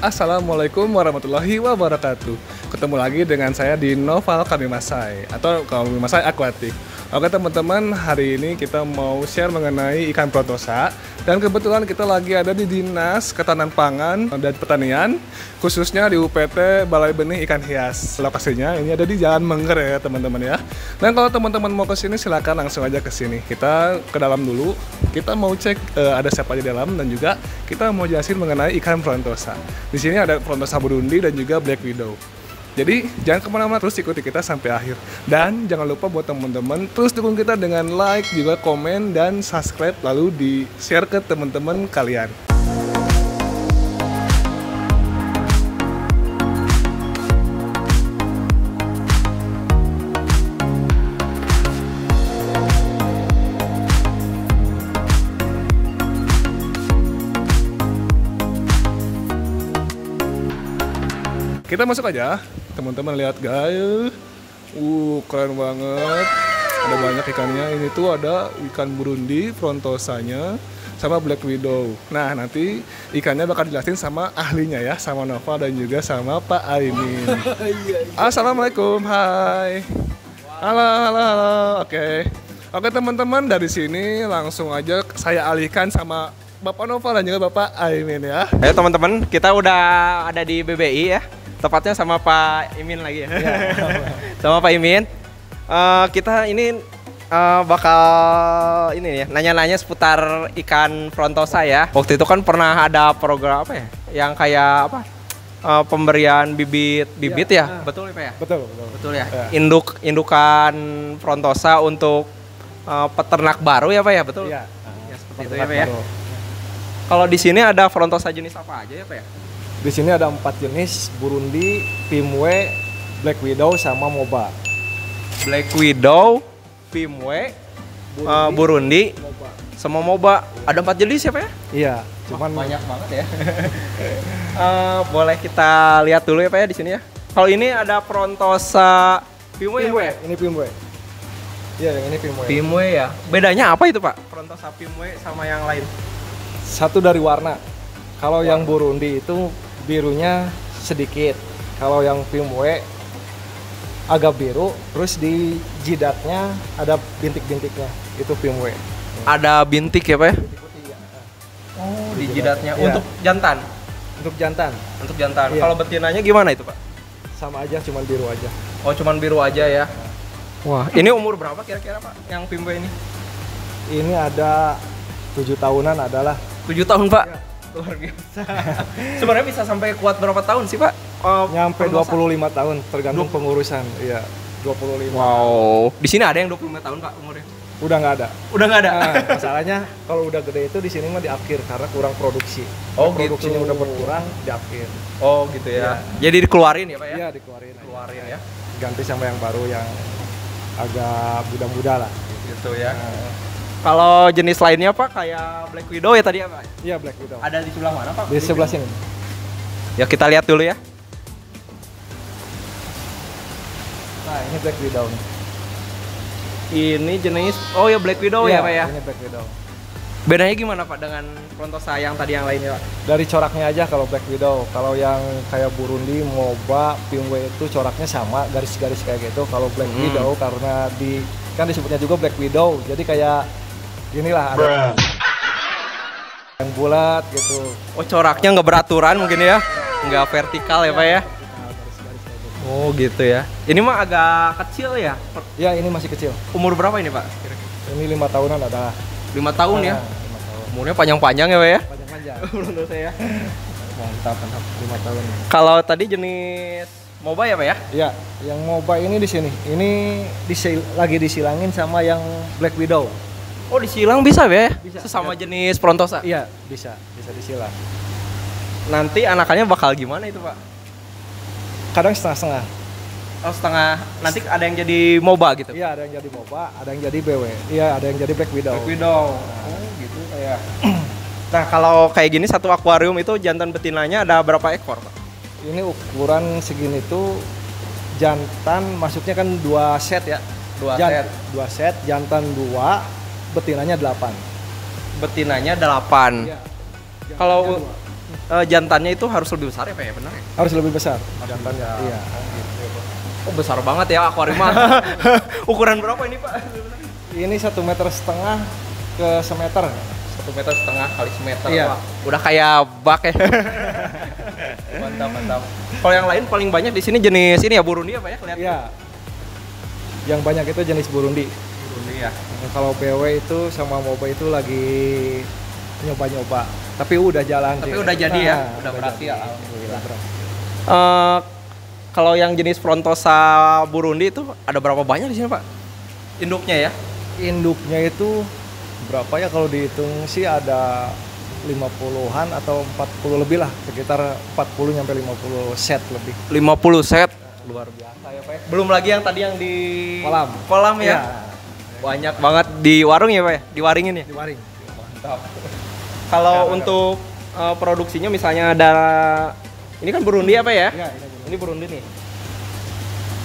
Assalamualaikum warahmatullahi wabarakatuh. Ketemu lagi dengan saya di Noval Kamimasai atau Kamimasai Aquatic. Oke teman-teman, hari ini kita mau share mengenai ikan Frontosa. Dan kebetulan kita lagi ada di Dinas Ketahanan Pangan dan Pertanian, khususnya di UPT Balai Benih Ikan Hias. Lokasinya ini ada di Jalan Mengger ya teman-teman ya. Dan kalau teman-teman mau ke sini silakan langsung aja ke sini. Kita ke dalam dulu. Kita mau cek ada siapa di dalam dan juga kita mau jelasin mengenai ikan Frontosa. Di sini ada Frontosa Burundi dan juga Black Widow. Jadi jangan kemana-mana, terus ikuti kita sampai akhir. Dan jangan lupa buat teman-teman terus dukung kita dengan like, juga komen dan subscribe, lalu di share ke teman-teman kalian. Kita masuk aja, teman-teman lihat guys. Keren banget. Ada banyak ikannya. Ini tuh ada ikan Burundi, Frontosanya, sama Black Widow. Nah, nanti ikannya bakal dijelasin sama ahlinya ya, sama Nova dan juga sama Pak Aimin. Assalamualaikum, hai. Halo. Oke teman-teman, dari sini langsung aja saya alihkan sama Bapak Nova dan juga Bapak Aimin ya. Ayo teman-teman, kita udah ada di BBI ya. Tepatnya sama Pak Imin lagi ya. Sama Pak Imin. Kita ini bakal ini ya, nanya-nanya seputar ikan Frontosa ya. Waktu itu kan pernah ada program apa ya? Yang kayak apa? Pemberian bibit ya. Betul ya Pak ya? Betul ya. Indukan Frontosa untuk peternak baru ya Pak ya? Betul? Iya. Ya, seperti itu ya Pak ya. Kalau di sini ada Frontosa jenis apa aja ya Pak ya? Di sini ada 4 jenis, Burundi, Pimwe, Black Widow, sama Moba. Black Widow, Pimwe, Burundi, Moba. sama Moba. Ada 4 jenis ya Pak ya? Iya, cuman banyak banget ya. Boleh kita lihat dulu ya Pak ya di sini ya. Kalau ini ada Frontosa Pimwe ya Pak ya? Ini Pimwe. Iya, yang ini Pimwe. Pimwe ya. Bedanya apa itu Pak? Frontosa Pimwe sama yang lain? Satu dari warna. Kalau yang Burundi itu birunya sedikit. Kalau yang Pimwe agak biru, terus di jidatnya ada bintik-bintiknya. Itu Pimwe. Ada bintik ya Pak ya? Iya. Oh, di jidatnya. Iya. Untuk jantan? Untuk jantan. Untuk jantan. Iya. Kalau betinanya gimana itu Pak? Sama aja, cuman biru aja. Oh, cuman biru aja ya. Wah, ini umur berapa kira-kira Pak yang Pimwe ini? Ini ada 7 tahunan adalah. 7 tahun Pak? Ya. Luar biasa. Sebenarnya bisa sampai kuat berapa tahun sih Pak? Nyampe Frontosa? 25 tahun, tergantung pengurusan. Iya, 25. Wow. Di sini ada yang 25 tahun Pak umurnya? Udah nggak ada. Udah nggak ada? Nah, masalahnya kalau udah gede itu di sini mah di akhir karena kurang produksi. Oh, produksinya gitu. udah berkurang di akhir. Oh gitu ya. Iya. Jadi dikeluarin ya Pak ya? Iya, dikeluarin. Keluarin ya. Ganti sama yang baru yang agak muda-muda lah. Gitu ya. Nah, Kalau jenis lainnya Pak kayak Black Widow ya tadi ya Pak? iya, Black Widow. Ada di sebelah mana Pak? Di sebelah sini. Ya kita lihat dulu ya. Nah, ini Black Widow nih. Ini jenis, oh ya Black Widow ya Iya, Pak ya? Ini Black Widow. Bedanya gimana Pak dengan Frontosa yang tadi yang lainnya Pak? Dari coraknya aja kalau Black Widow. Kalau yang kayak Burundi, Moba, Pimwe itu coraknya sama, garis-garis kayak gitu. Kalau Black Widow karena kan disebutnya juga Black Widow. Jadi kayak inilah ada yang bulat gitu. Oh coraknya nggak beraturan mungkin ya? Nggak vertikal ya Pak ya? Garis-garis kayak gitu. Oh gitu ya. Ini mah agak kecil ya? Ya, ini masih kecil. Umur berapa ini Pak? Ini 5 tahunan ada. 5 tahun ya? 5 tahun. Umurnya panjang-panjang ya Pak ya? Panjang-panjang. Menurut saya. Mantap. 5 tahun. Kalau tadi jenis Moba ya Pak ya? Ya, yang Moba ini di sini. Ini lagi disilangin sama yang Black Widow. Oh disilang bisa ya? Bisa. Sesama Ya. jenis Frontosa? Iya, bisa disilang. Nanti anakannya bakal gimana itu Pak? Kadang setengah-setengah. Oh setengah, nanti ada yang jadi Moba gitu? Iya, ada yang jadi Moba, ada yang jadi BW. Iya, ada yang jadi Black Widow. Black Widow. Oh gitu kayak. Nah kalau kayak gini satu akuarium itu jantan betinanya ada berapa ekor Pak? Ini ukuran segini tuh jantan masuknya kan 2 set ya. 2 set. 2 set, jantan 2, betinanya 8. Betinanya 8. Iya. Kalau jantannya itu harus lebih besar ya Pak ya, benar ya? Harus lebih besar jantannya. Iya. Oh besar banget ya akuarium. Ukuran berapa ini Pak? Ini 1,5 meter ke semeter. 1,5 meter kali semeter. Iya. Wah, udah kayak bak ya. Mantap. Kalau yang lain paling banyak di sini jenis ini ya Burundi apa ya kelihatan? Iya. Yang banyak itu jenis Burundi. Burundi ya. Kalau BW itu sama MOBA itu lagi nyoba-nyoba. Tapi udah jalan. Tapi sih. udah jadi ya, udah berhasil alhamdulillah. Kalau yang jenis Frontosa Burundi itu ada berapa banyak di sini Pak? Induknya ya? Induknya itu berapa ya kalau dihitung sih ada 50-an atau 40 lebih lah, sekitar 40 sampai 50 set lebih. 50 set. Luar biasa ya Pak. Belum lagi yang tadi yang di kolam ya. Iya. Banyak banget di warung ya Pak ya? Diwaringin ya? Diwaring. Mantap. Kalau untuk produksinya misalnya ada ini kan Burundi apa ya? Iya, ini Burundi nih.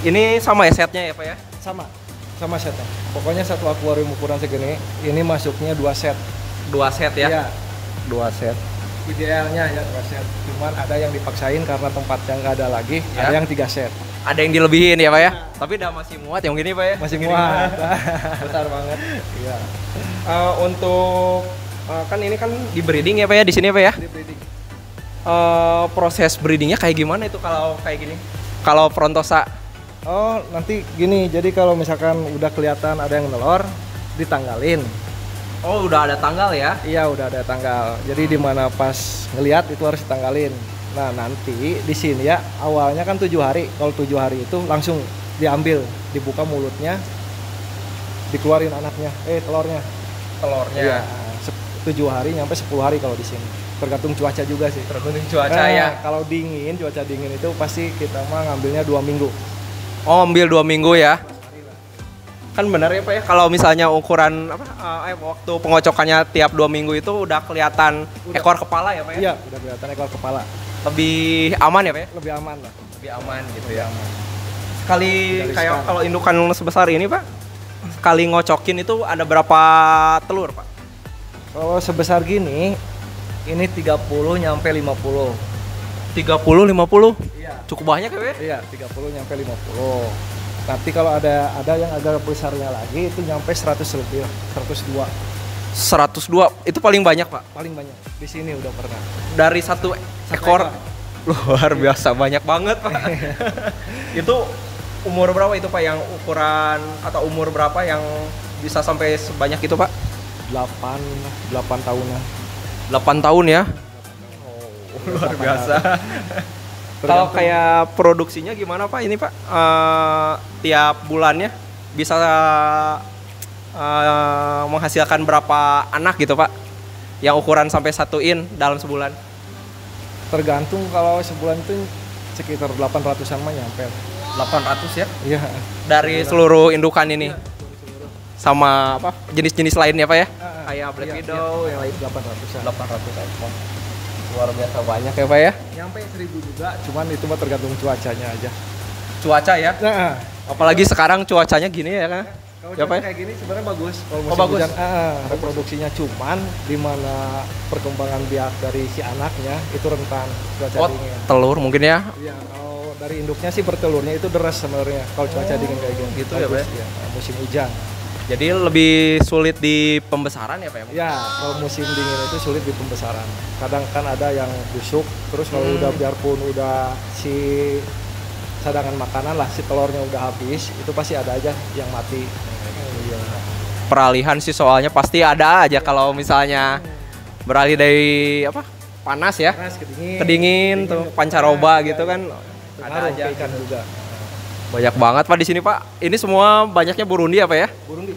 Ini sama ya setnya ya Pak ya? Sama setnya. Pokoknya satu akuarium ukuran segini, ini masuknya 2 set. 2 set ya? Iya. 2 set. Idealnya ya 2 set. Cuman ada yang dipaksain karena tempatnya nggak ada lagi, Ya. ada yang 3 set. Ada yang dilebihin ya Pak ya? Tapi udah masih muat yang gini Pak ya? Masih muat. Besar banget. Iya. Untuk kan ini kan di breeding ya Pak ya di sini ya Pak ya? Di breeding. Proses breedingnya kayak gimana itu kalau kayak gini? Kalau Frontosa? Oh, nanti gini, jadi kalau misalkan udah kelihatan ada yang nelor, ditanggalin. Oh, udah ada tanggal ya? Iya, udah ada tanggal. Jadi di mana pas ngelihat itu harus ditanggalin. Nah, nanti di sini ya awalnya kan 7 hari. Kalau 7 hari itu langsung diambil, dibuka mulutnya, dikeluarin anaknya, telurnya. Telurnya. Iya, 7 hari nyampe 10 hari kalau di sini. Tergantung cuaca juga sih. Tergantung cuaca ya. Kalau dingin, cuaca dingin itu pasti kita mah ngambilnya 2 minggu. Oh, ambil 2 minggu ya? Kan benar ya Pak ya, kalau misalnya ukuran waktu pengocokannya tiap 2 minggu itu udah kelihatan ekor kepala ya Pak ya? Iya, udah kelihatan ekor kepala. Lebih aman ya Pak ya? Lebih aman lah. Lebih aman gitu ya. Sekali Dari kayak sekarang. kalau indukan sebesar ini Pak, sekali ngocokin itu ada berapa telur Pak? Kalau sebesar gini, ini 30 nyampe 50. 30, 50? Iya. Cukup banyak ya Pak ya? Iya, 30 nyampe 50. Nanti kalau ada yang agak besarnya lagi itu nyampe 100 lebih, 102. 102, itu paling banyak Pak? Paling banyak. Di sini udah pernah. Dari satu ekor? Luar biasa, banyak banget Pak. Itu umur berapa itu Pak yang ukuran atau umur berapa yang bisa sampai sebanyak itu Pak? 8 tahunan. 8 tahun ya? Luar biasa. Kalau kayak produksinya gimana Pak ini Pak? Tiap bulannya bisa menghasilkan berapa anak gitu Pak? Yang ukuran sampai 1 in dalam sebulan? Tergantung, kalau sebulan itu sekitar 800-an mah nyampe. 800 ya? Iya. Dari seluruh indukan ini? Sama apa? Jenis-jenis lainnya Pak ya? Kayak Black Iya, Widow yang lain? 800-an. 800 ekor. Luar biasa banyak ya Pak ya? Nyampe 1000 juga, cuman itu mah tergantung cuacanya aja. Cuaca ya? Nah, Apalagi sekarang cuacanya gini ya kan? kalau Ya, Pak ya? kayak gini sebenarnya bagus. Kalau Oh, musim bagus. hujan, reproduksinya cuman di mana perkembangan biak dari si anaknya itu rentan cuaca Oh, dingin. telur mungkin ya? Iya, kalau dari induknya sih bertelurnya itu deras sebenarnya kalau cuaca dingin kayak gini. gitu ya, Bagus, Pak ya? iya. Musim hujan. Jadi lebih sulit di pembesaran ya Pak ya? Ya, kalau musim dingin itu sulit di pembesaran. Kadang kan ada yang busuk, terus kalau udah biarpun udah si cadangan makanan lah, si telurnya udah habis, itu pasti ada aja yang mati. Iya. Peralihan sih soalnya pasti ada aja kalau misalnya beralih dari apa? Panas ya? Panas, Kedingin tuh pancaroba gitu kan ada Pengaruh aja. ke ikan juga. Banyak banget Pak di sini Pak. Ini semua banyaknya Burundi apa ya? Burundi.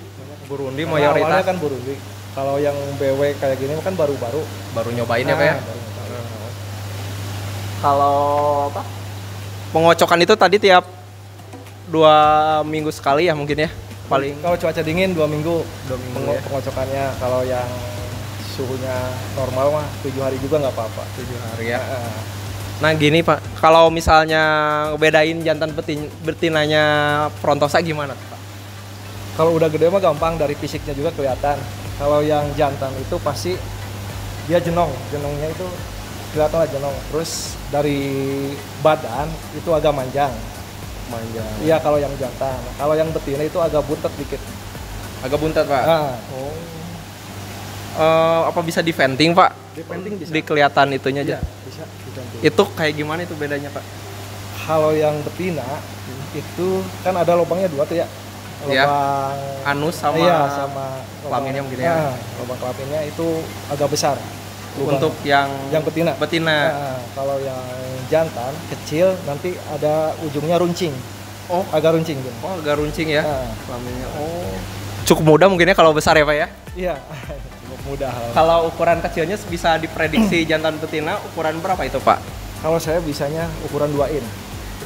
Burundi Karena awalnya mayoritas. kan Burundi. Kalau yang BW kayak gini kan baru-baru. Baru nyobain ya Pak ya? baru nyobain. Kalau apa? Pengocokan itu tadi tiap 2 minggu sekali ya mungkin ya? Paling Kalau cuaca dingin 2 minggu, 2 minggu ya? pengocokannya. Kalau yang suhunya normal mah 7 hari juga nggak apa-apa. 7 hari ya. Nah, Nah gini Pak, kalau misalnya bedain jantan betinanya Frontosa gimana Pak? kalau udah gede mah gampang, dari fisiknya juga kelihatan. Kalau yang jantan itu pasti dia jenongnya itu kelihatan lah jenong. Terus dari badan itu agak manjang. Manjang. Iya kalau yang jantan. Kalau yang betina itu agak buntet dikit. Agak buntet, Pak. Nah, Apa bisa di venting, Pak? di painting bisa. Di kelihatan itunya aja. Iya, bisa di painting. Itu kayak gimana itu bedanya, Pak? Kalau yang betina itu kan ada lubangnya 2 tuh ya. Iya. Lubang Anus sama iya, sama kelaminnya mungkin ya. Nah, lubang kelaminnya itu agak besar. Lubang. Untuk yang betina. Betina. Nah, kalau yang jantan kecil nanti ada ujungnya runcing. Oh, Agak runcing gitu. oh agak runcing ya Nah, kelaminnya. Oh. Cukup mudah mungkin ya kalau besar ya, Pak ya. iya. Cukup mudah. Kalau ukuran kecilnya bisa diprediksi jantan betina ukuran berapa itu, Pak? Kalau saya bisanya ukuran 2 in.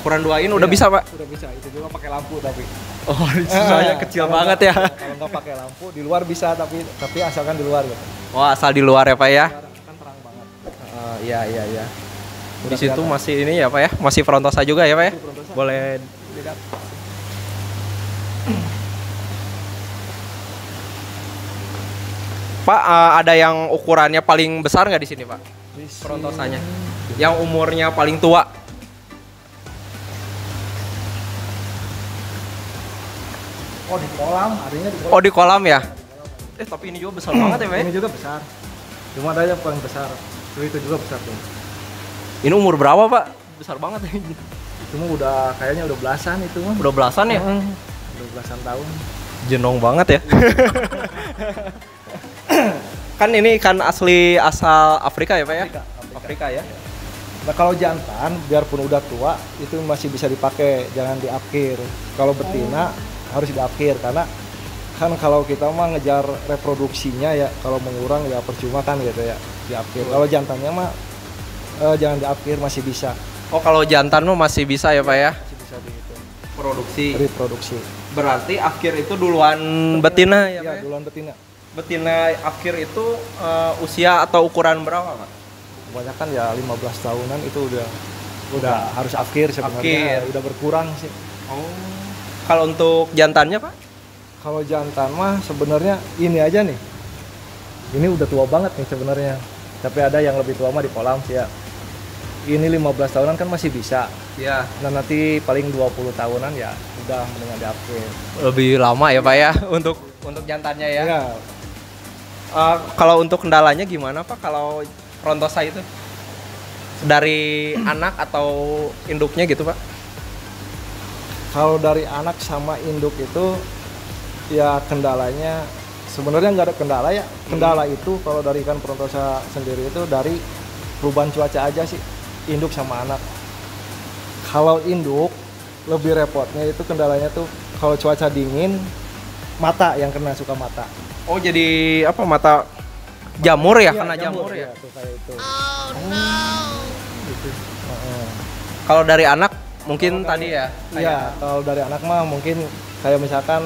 Ukuran 2 in udah Iya, bisa, Pak? Udah bisa. Itu juga pakai lampu tapi. Oh, soalnya kecil kalau banget ya. Kalau nggak pakai lampu di luar bisa tapi asalkan di luar gitu. Wah, asal di luar ya, Pak ya. Kan terang banget. Iya, iya, iya. Di Udah situ kelihatan. masih ini ya, Pak ya. Masih frontosa juga ya, Pak ya. Itu frontosa. Boleh lihat. Pak, ada yang ukurannya paling besar nggak di sini, Pak? Di sini- Frontosanya. Yang umurnya paling tua. Oh di kolam, adanya di kolam. Oh, di kolam ya? Tapi ini juga besar banget ya, Pak ya? Ini juga besar. Cuma ada yang paling besar. Itu juga besar tuh. Ini umur berapa, Pak? Besar banget ya. Itu mah kayaknya udah belasan itu mah. Udah belasan ya? Udah belasan tahun. Jenong banget ya. Kan ini ikan asli asal Afrika ya, Pak ya? Afrika ya. Nah kalau jantan, biarpun udah tua, itu masih bisa dipakai, jangan diakhir. Kalau betina harus diakhir karena kan kalau kita mah ngejar reproduksinya ya, kalau mengurang ya percuma kan gitu ya, diakhir. Kalau jantannya mah jangan diakhir, masih bisa. Oh, kalau jantan mah masih bisa ya, Pak ya? Masih bisa dihitung. Produksi. Reproduksi. Berarti akhir itu duluan betina ya, Pak? Iya, Ya? duluan betina. Betina akhir itu usia atau ukuran berapa, Pak? Kebanyakan ya 15 tahunan itu udah harus akhir sebenarnya. Akhir. Udah berkurang sih. Oh. Kalau untuk jantannya, Pak? Kalau jantan mah sebenarnya ini aja nih. Ini udah tua banget nih sebenarnya. Tapi ada yang lebih tua mah di kolam sih ya. Ini 15 tahunan kan masih bisa. Ya. Nah nanti paling 20 tahunan ya udah mendingan diakhir. Lebih lama ya, Pak ya, untuk jantannya ya. Ya, Kalau untuk kendalanya gimana, Pak? Kalau frontosa itu dari anak atau induknya gitu, Pak? kalau dari anak sama induk itu ya kendalanya sebenarnya nggak ada kendala ya. Kendala itu kalau dari ikan frontosa sendiri itu dari perubahan cuaca aja sih, induk sama anak. Kalau induk lebih repotnya itu kendalanya tuh kalau cuaca dingin mata yang kena, suka mata. Oh, jadi apa, mata jamur ya? Iya, Kena jamur ya? tuh kayak itu. Gitu. Heeh. Kalau dari anak mungkin tadi ya? Iya, kalau dari anak mah mungkin kayak misalkan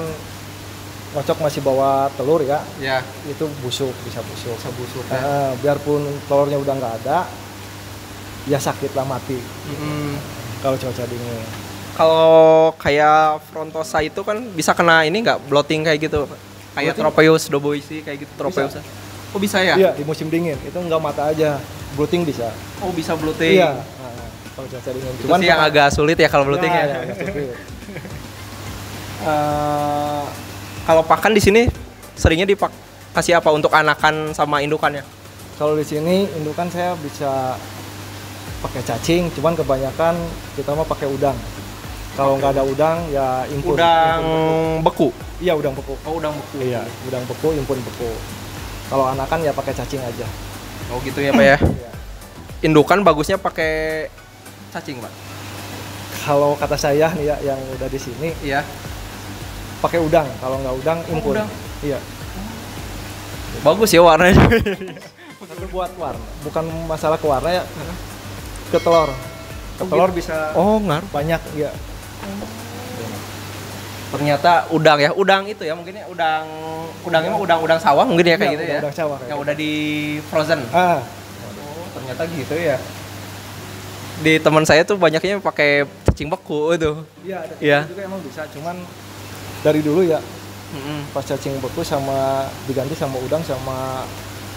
ngocok masih bawa telur ya, Ya. itu busuk, bisa busuk. Bisa busuk ya. Biarpun telurnya udah nggak ada, ya sakit lah, mati kalau cuaca dingin. Kalau kayak frontosa itu kan bisa kena ini nggak, bloating kayak gitu, Pak? Kayak Bloating? Tropeus doboisi kayak gitu, Tropeus. Oh, bisa ya? Iya, di musim dingin itu nggak mata aja, bloating bisa. Oh, bisa bloating. Iya, kalau cuaca dingin. Itu sih yang agak sulit ya kalau bloating ya. agak sulit. Kalau pakan di sini seringnya kasih apa untuk anakan sama indukannya? Kalau di sini indukan saya bisa pakai cacing, cuman kebanyakan kita mah pakai udang. Kalau nggak ada udang ya impun. Udang beku. Iya, udang beku. Oh, udang beku. Iya, udang beku, impun beku. Kalau anakan ya pakai cacing aja. Oh, gitu ya, Pak ya. Iya. Indukan bagusnya pakai cacing, Pak. Kalau kata saya nih ya yang udah di sini Iya. pakai udang. Kalau nggak udang impun. udang. Iya. Bagus ya warnanya. Tapi buat warna, bukan masalah ke warna ya. Ke telur. Ke telur bisa Oh, ngaruh. banyak ya. Ternyata udang ya. Udang itu ya mungkin ya udangnya mah udang sawah mungkin ya kayak Iya, gitu ya. udang sawah kayak Yang gitu. udah di frozen. Ah, Oh, ternyata gitu ya. Di teman saya tuh banyaknya pakai cacing beku itu. iya, ada Iya. juga emang bisa, cuman dari dulu ya Mm-mm. pas cacing beku sama diganti sama udang sama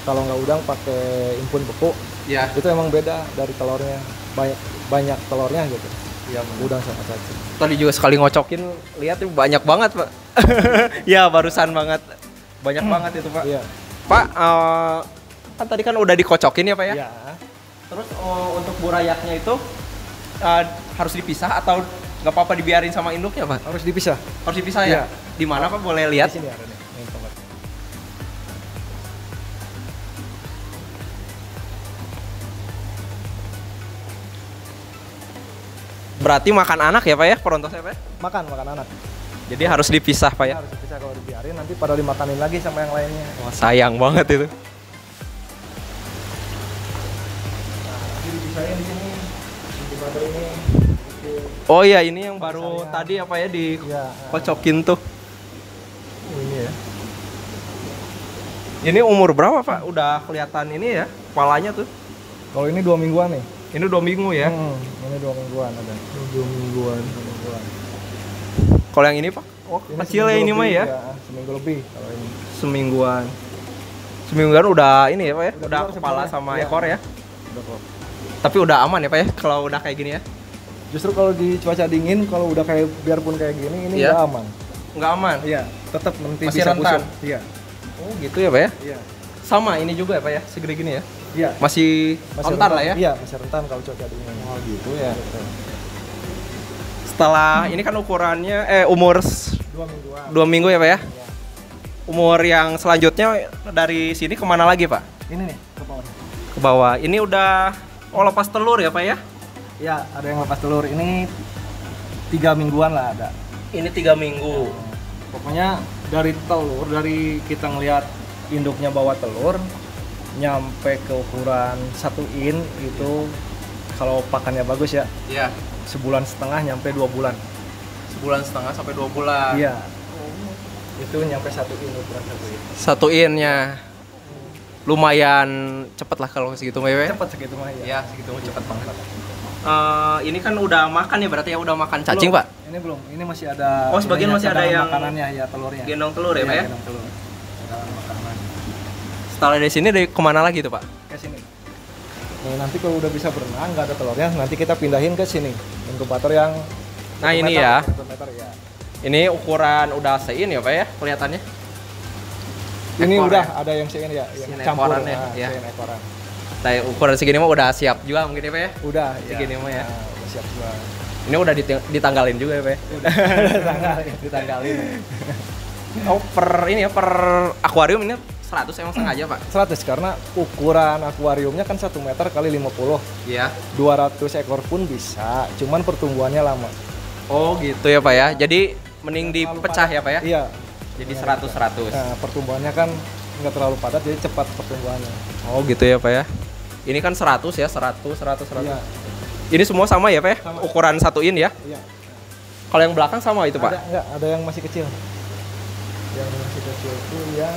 Kalau nggak udang pakai impun beku, Ya. itu emang beda dari telurnya. Banyak telurnya gitu. Iya, Udang sama cacing. Tadi juga sekali ngocokin, lihat tuh banyak banget, Pak. Ya, barusan banget. Banyak banget itu, Pak. Iya. Pak, kan tadi kan udah dikocokin ya, Pak ya? Iya. Terus untuk burayaknya itu harus dipisah atau nggak apa-apa dibiarin sama induknya, Pak? Harus dipisah. Harus dipisah ya? Iya. Di mana, Pak? Boleh lihat? Di sini ada nih. Ini tempat. Berarti makan anak ya, Pak ya? Perontosnya, Pak ya? Makan anak. Jadi harus dipisah, Pak ya? Harus dipisah, kalau dibiarin nanti pada dimakanin lagi sama yang lainnya. Wah, sayang banget itu. Nanti dipisahin di sini. Di badan ini. Oh iya, ini yang baru tadi apa ya dikocokin tuh. Ini ya. Ini umur berapa, Pak? Udah kelihatan ini ya, kepalanya tuh. Kalau ini 2 mingguan nih. Ini 2 minggu ya. Ini 2 mingguan ada. 2 mingguan. Kalau yang ini, Pak? Oh, Ini kecil ya ini mah ya. Seminggu lebih kalau ini. Semingguan. Semingguan udah ini ya, Pak ya? Udah keluar kepala sebenarnya. sama Iya. ekor ya. Udah kok. Tapi udah aman ya, Pak ya? Kalau udah kayak gini ya. Justru kalau di cuaca dingin, kalau udah kayak biarpun kayak gini, ini Iya. nggak aman. Nggak aman. Iya, tetap nanti Masih bisa rentan. busuk. Iya. Oh, gitu ya, Pak ya? Iya. Sama ini juga ya, Pak ya? Segede gini ya. Iya. Masih rentan lah ya. Iya, masih rentan kalau cuaca dingin. Oh, gitu ya. Setelah ini kan ukurannya umur 2 mingguan. 2 minggu ya, Pak ya? Iya. Umur yang selanjutnya dari sini kemana lagi, Pak? Ini nih, ke bawah. Ke bawah. Ini udah lepas telur ya, Pak ya? Iya, ada yang lepas telur. Ini 3 mingguan lah ada. Ini 3 minggu. Pokoknya dari telur, dari kita ngelihat induknya bawa telur, nyampe ke ukuran 1 in itu kalau pakannya bagus ya, Iya. 1,5 nyampe 2 bulan. 1,5 sampai 2 bulan. Iya. Itu nyampe 1 in ukuran 1 in. 1 in-nya. Lumayan cepet lah kalau segitu, Pak ya? Cepat segitu mah ya. Iya, segitu cepet banget. Ini kan udah makan ya, berarti ya udah makan cacing, Belum. Pak? Ini belum. Ini masih ada. Oh, sebagian ininya, masih ada cadangan yang makanannya ya, telurnya. Gendong telur ya, Iya, Pak ya? gendong telur. Cadangan makanan. Setelah dari sini dari kemana lagi tuh, Pak? Ke sini. Nah, nanti kalau udah bisa berenang, nggak ada telurnya, nanti kita pindahin ke sini. Inkubator yang Nah, 1 ini meter, ya. 1 meter ya. Ini ukuran udah sein ya, Pak ya? Kelihatannya. Ini Ekor udah ya? ada yang sein ya, yang Sein campur ekorannya, nah, ya. sein ekoran. Nah, ukuran segini mah udah siap juga mungkin ya, Pak ya? Udah Segini mah ya. Nah, udah siap jual. Ini udah ditanggalin juga ya, Pak ya? Ditanggalin. Oh, per ini ya, per akuarium ini 100 emang sengaja, Pak? 100 karena ukuran akuariumnya kan 1 meter kali 50. Iya. 200 ekor pun bisa, cuman pertumbuhannya lama. Oh, gitu ya, Pak ya. Jadi mending Terlalu dipecah padat. ya, Pak ya? Iya. Jadi 100-100. Nah, pertumbuhannya kan nggak terlalu padat, jadi cepat pertumbuhannya. Oh, gitu ya, Pak ya. Ini kan 100 ya, 100. Iya. Ini semua sama ya, Pak ya? Sama. Ukuran 1 in ya? Iya. Kalau yang belakang sama itu, Pak? Ada yang masih kecil. Yang masih kecil itu yang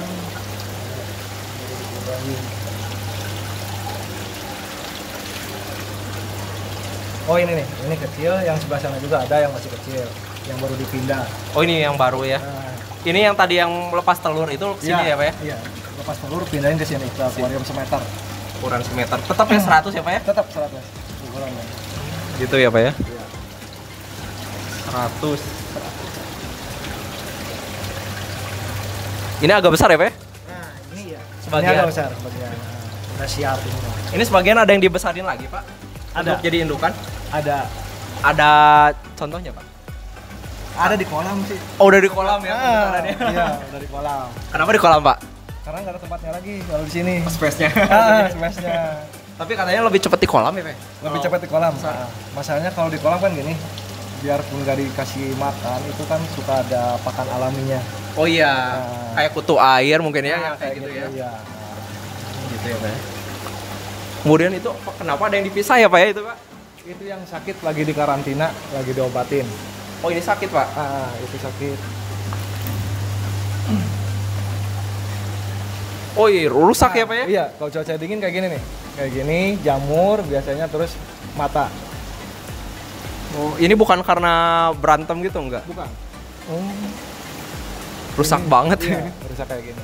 Oh, ini kecil, yang sebelah sana juga ada yang masih kecil, yang baru dipindah. Oh, ini yang baru ya. Nah, Ini yang tadi yang lepas telur itu sini ya, Pak ya? Iya. Lepas telur pindahin ke sini, ke akuarium semeter. Ukuran semeter. Tetap ya 100 ya, Pak ya? Tetap 100 ukurannya. Gitu ya, Pak ya? Iya. 100. Ini agak besar ya, Pak ya? Nah, ini ya. Sebagian. Ini agak besar bagian. Nah, udah siap ini. Ini sebagian ada yang dibesarin lagi, Pak? Ada. Untuk jadi indukan? Ada Ada contohnya, Pak? ada di kolam sih. Oh, udah di kolam ya? pembesarannya. Iya, udah di kolam. Kenapa di kolam, Pak? Karena nggak ada tempatnya lagi kalau di sini. Space-nya. Smash-nya. Tapi katanya lebih cepet di kolam ya, Pak? Lebih cepat di kolam. Nah, masalahnya kalau di kolam kan gini, biarpun nggak dikasih makan, itu kan suka ada pakan alaminya. Oh iya, Nah. kayak kutu air mungkin ya, yang Nah, kayak gitu ya. Iya. Gitu ya, Pak ya. Kemudian itu kenapa ada yang dipisah ya, Pak ya itu, Pak? Itu yang sakit lagi di karantina, lagi diobatin. Oh, ini sakit, Pak? Itu sakit. Oh iya, rusak ya, Pak ya? Iya, kalau cuaca dingin kayak gini nih. Kayak gini, jamur biasanya, terus mata. Oh, ini bukan karena berantem gitu enggak? Bukan. Rusak banget. Iya, rusak kayak gini.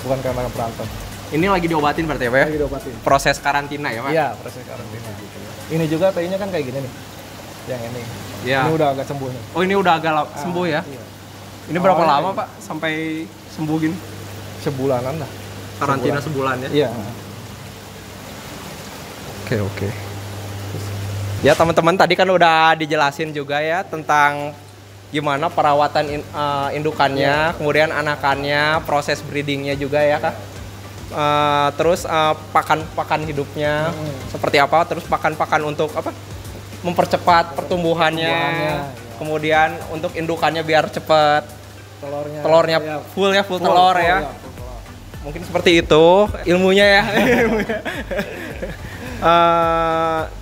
Bukan karena berantem. Ini lagi diobatin berarti ya Pak ya? Lagi diobatin. Proses karantina ya Pak? Iya, proses karantina. Ini juga TI-nya kan kayak gini nih. Yang ini. Iya. Ini udah agak sembuh nih. Oh ini udah agak sembuh ya? Iya. Ini berapa Awalnya lama Pak sampai sembuh gini? Sebulanan lah. Karantina sebulan ya? Iya. Oke. Ya teman-teman tadi kan udah dijelasin juga ya tentang gimana perawatan indukannya, kemudian anakannya, proses breedingnya juga ya Kak. Terus pakan hidupnya seperti apa, terus pakan untuk apa? Mempercepat pertumbuhannya. Kemudian untuk indukannya biar cepat. Telurnya full telur ya. Mungkin seperti itu ilmunya ya.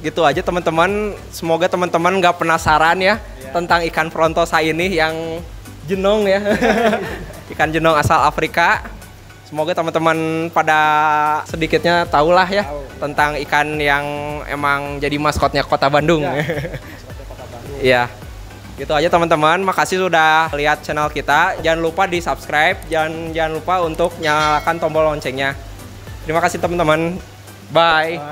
Gitu aja teman-teman. Semoga teman-teman nggak penasaran ya tentang ikan frontosa ini yang jenong ya. Ikan jenong asal Afrika. Semoga teman-teman pada sedikitnya tahulah ya tentang ikan yang emang jadi maskotnya Kota Bandung. Iya. Gitu aja teman-teman. Makasih sudah lihat channel kita. Jangan lupa di subscribe. Jangan lupa untuk nyalakan tombol loncengnya. Terima kasih teman-teman. Bye.